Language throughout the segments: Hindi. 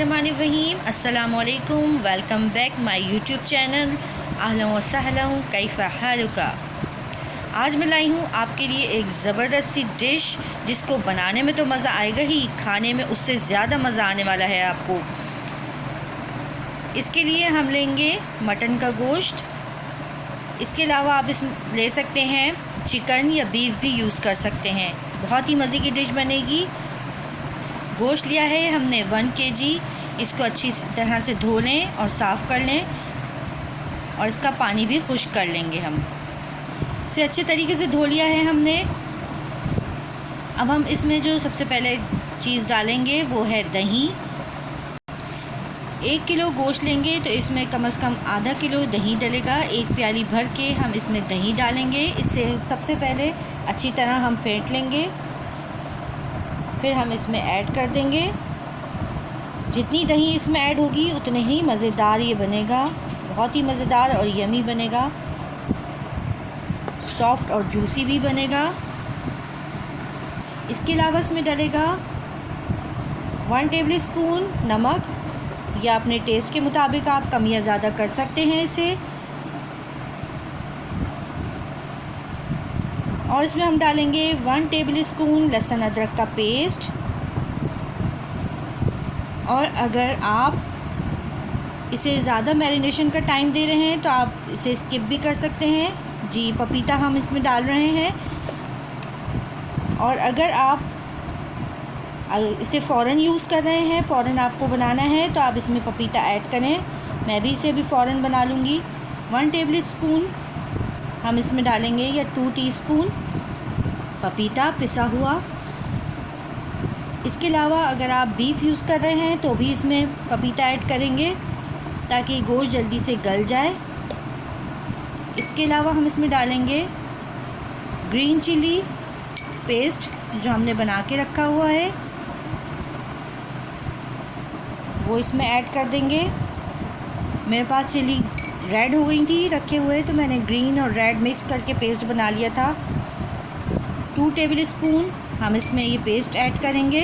बिस्मिल्लाहिर्रहमानिर्रहीम। अस्सलामुअलैकुम। Welcome back my YouTube channel. अहलन व सहलन, कैफ़ हालुका। आज मैं लाई हूँ आपके लिए एक ज़बरदस्त सी डिश, जिसको बनाने में तो मज़ा आएगा ही, खाने में उससे ज़्यादा मज़ा आने वाला है आपको। इसके लिए हम लेंगे मटन का गोश्त। इसके अलावा आप इस ले सकते हैं चिकन या बीफ भी यूज़ कर सकते हैं। बहुत ही मज़े की डिश बनेगी। गोश्त लिया है हमने 1 kg। इसको अच्छी तरह से धो लें और साफ़ कर लें, और इसका पानी भी खुश्क कर लेंगे। हम इसे अच्छे तरीके से धो लिया है हमने। अब हम इसमें जो सबसे पहले चीज़ डालेंगे वो है दही। 1 किलो गोश्त लेंगे तो इसमें कम से कम आधा किलो दही डलेगा। 1 प्याली भर के हम इसमें दही डालेंगे। इससे सबसे पहले अच्छी तरह हम फेंट लेंगे, फिर हम इसमें ऐड कर देंगे। जितनी दही इसमें ऐड होगी उतने ही मज़ेदार ये बनेगा। बहुत ही मज़ेदार और यमी बनेगा, सॉफ्ट और जूसी भी बनेगा। इसके अलावा इसमें डलेगा 1 टेबल स्पून नमक, या अपने टेस्ट के मुताबिक आप कम या ज़्यादा कर सकते हैं इसे। और इसमें हम डालेंगे 1 टेबल स्पून लहसुन अदरक का पेस्ट। और अगर आप इसे ज़्यादा मैरिनेशन का टाइम दे रहे हैं तो आप इसे स्किप भी कर सकते हैं। जी, पपीता हम इसमें डाल रहे हैं। और अगर आप इसे फ़ौरन यूज़ कर रहे हैं, फ़ौरन आपको बनाना है, तो आप इसमें पपीता ऐड करें। मैं भी इसे अभी फ़ौरन बना लूँगी। 1 टेबल स्पून हम इसमें डालेंगे, या 2 टीस्पून पपीता पिसा हुआ। इसके अलावा अगर आप बीफ यूज़ कर रहे हैं तो भी इसमें पपीता ऐड करेंगे, ताकि गोश्त जल्दी से गल जाए। इसके अलावा हम इसमें डालेंगे ग्रीन चिली पेस्ट, जो हमने बना के रखा हुआ है, वो इसमें ऐड कर देंगे। मेरे पास चिली रेड हो गई थी रखे हुए, तो मैंने ग्रीन और रेड मिक्स करके पेस्ट बना लिया था। 2 टेबल स्पून हम इसमें ये पेस्ट ऐड करेंगे।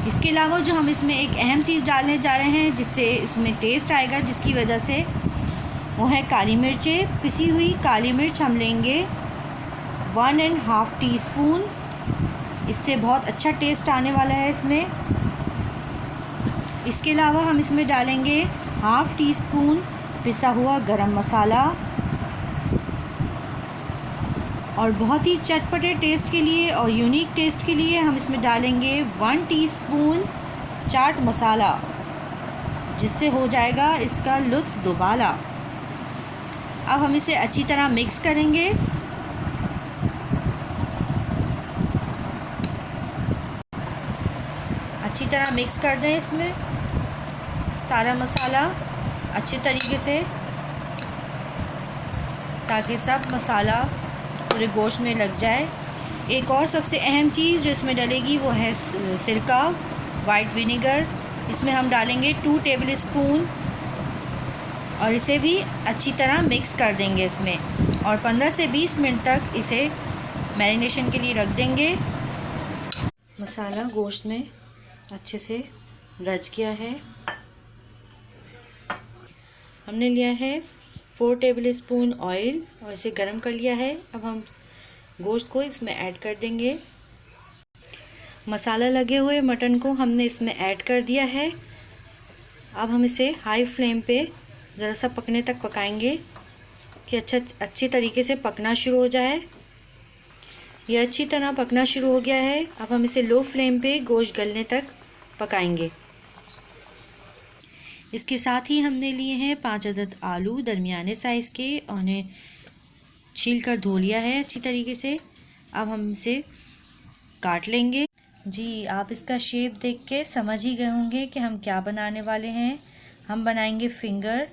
इसके अलावा जो हम इसमें एक अहम चीज़ डालने जा रहे हैं, जिससे इसमें टेस्ट आएगा, जिसकी वजह से, वो है काली मिर्चें। पिसी हुई काली मिर्च हम लेंगे 1.5 टीस्पून। इससे बहुत अच्छा टेस्ट आने वाला है इसमें। इसके अलावा हम इसमें डालेंगे 1/2 टीस्पून पिसा हुआ गरम मसाला। और बहुत ही चटपटे टेस्ट के लिए और यूनिक टेस्ट के लिए हम इसमें डालेंगे 1 टीस्पून चाट मसाला, जिससे हो जाएगा इसका लुत्फ़ दुबाला। अब हम इसे अच्छी तरह मिक्स करेंगे। अच्छी तरह मिक्स कर दें इसमें सारा मसाला अच्छे तरीके से, ताकि सब मसाला पूरे गोश्त में लग जाए। एक और सबसे अहम चीज़ जो इसमें डलेगी वो है सिरका, वाइट विनेगर। इसमें हम डालेंगे 2 टेबल स्पून, और इसे भी अच्छी तरह मिक्स कर देंगे इसमें, और 15 से 20 मिनट तक इसे मैरिनेशन के लिए रख देंगे। मसाला गोश्त में अच्छे से रच गया है। हमने लिया है 4 टेबल स्पून ऑयल और इसे गरम कर लिया है। अब हम गोश्त को इसमें ऐड कर देंगे। मसाला लगे हुए मटन को हमने इसमें ऐड कर दिया है। अब हम इसे हाई फ्लेम पे ज़रा सा पकने तक पकाएंगे, कि अच्छी तरीके से पकना शुरू हो जाए। ये अच्छी तरह पकना शुरू हो गया है। अब हम इसे लो फ्लेम पे गोश्त गलने तक पकाएंगे। इसके साथ ही हमने लिए हैं 5 अदद आलू दरमियाने साइज़ के, उन्हें छील कर धो लिया है अच्छी तरीके से। अब हम इसे काट लेंगे। जी, आप इसका शेप देख के समझ ही गए होंगे कि हम क्या बनाने वाले हैं। हम बनाएंगे फिंगर।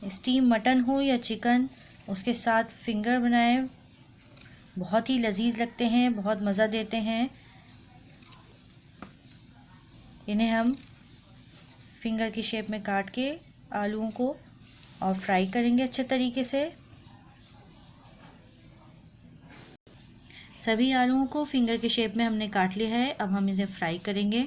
स्टीम मटन हो या चिकन, उसके साथ फिंगर बनाएं। बहुत ही लजीज लगते हैं, बहुत मज़ा देते हैं। इन्हें हम फिंगर की शेप में काट के आलूओं को और फ्राई करेंगे अच्छे तरीके से। सभी आलूओं को फिंगर के शेप में हमने काट लिया है। अब हम इसे फ्राई करेंगे।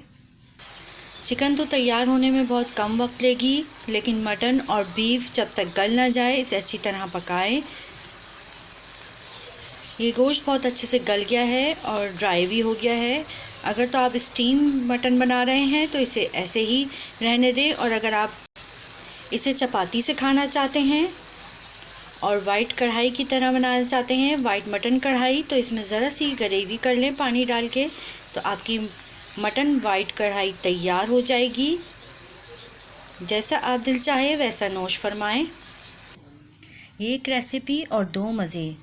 चिकन तो तैयार होने में बहुत कम वक्त लेगी, लेकिन मटन और बीफ जब तक गल ना जाए इसे अच्छी तरह पकाएं। ये गोश्त बहुत अच्छे से गल गया है और ड्राई भी हो गया है। अगर तो आप स्टीम मटन बना रहे हैं तो इसे ऐसे ही रहने दें, और अगर आप इसे चपाती से खाना चाहते हैं और वाइट कढ़ाई की तरह बनाना चाहते हैं, वाइट मटन कढ़ाई, तो इसमें ज़रा सी ग्रेवी कर लें पानी डाल के, तो आपकी मटन वाइट कढ़ाई तैयार हो जाएगी। जैसा आप दिल चाहे वैसा नोश फरमाएं। एक रेसिपी और दो मज़े।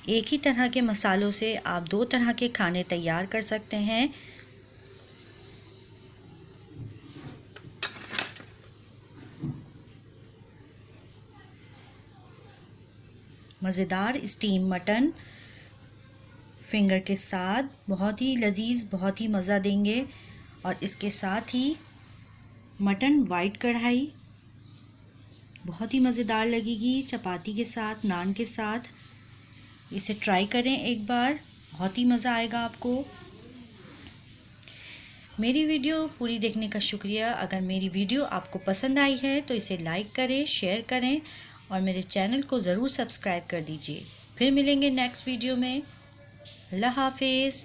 एक ही तरह के मसालों से आप दो तरह के खाने तैयार कर सकते हैं। मज़ेदार स्टीम मटन फिंगर के साथ बहुत ही लजीज, बहुत ही मज़ा देंगे। और इसके साथ ही मटन वाइट कढ़ाई बहुत ही मज़ेदार लगेगी चपाती के साथ, नान के साथ। इसे ट्राई करें एक बार, बहुत ही मज़ा आएगा आपको। मेरी वीडियो पूरी देखने का शुक्रिया। अगर मेरी वीडियो आपको पसंद आई है तो इसे लाइक करें, शेयर करें और मेरे चैनल को ज़रूर सब्सक्राइब कर दीजिए। फिर मिलेंगे नेक्स्ट वीडियो में। अल्लाह हाफिज़।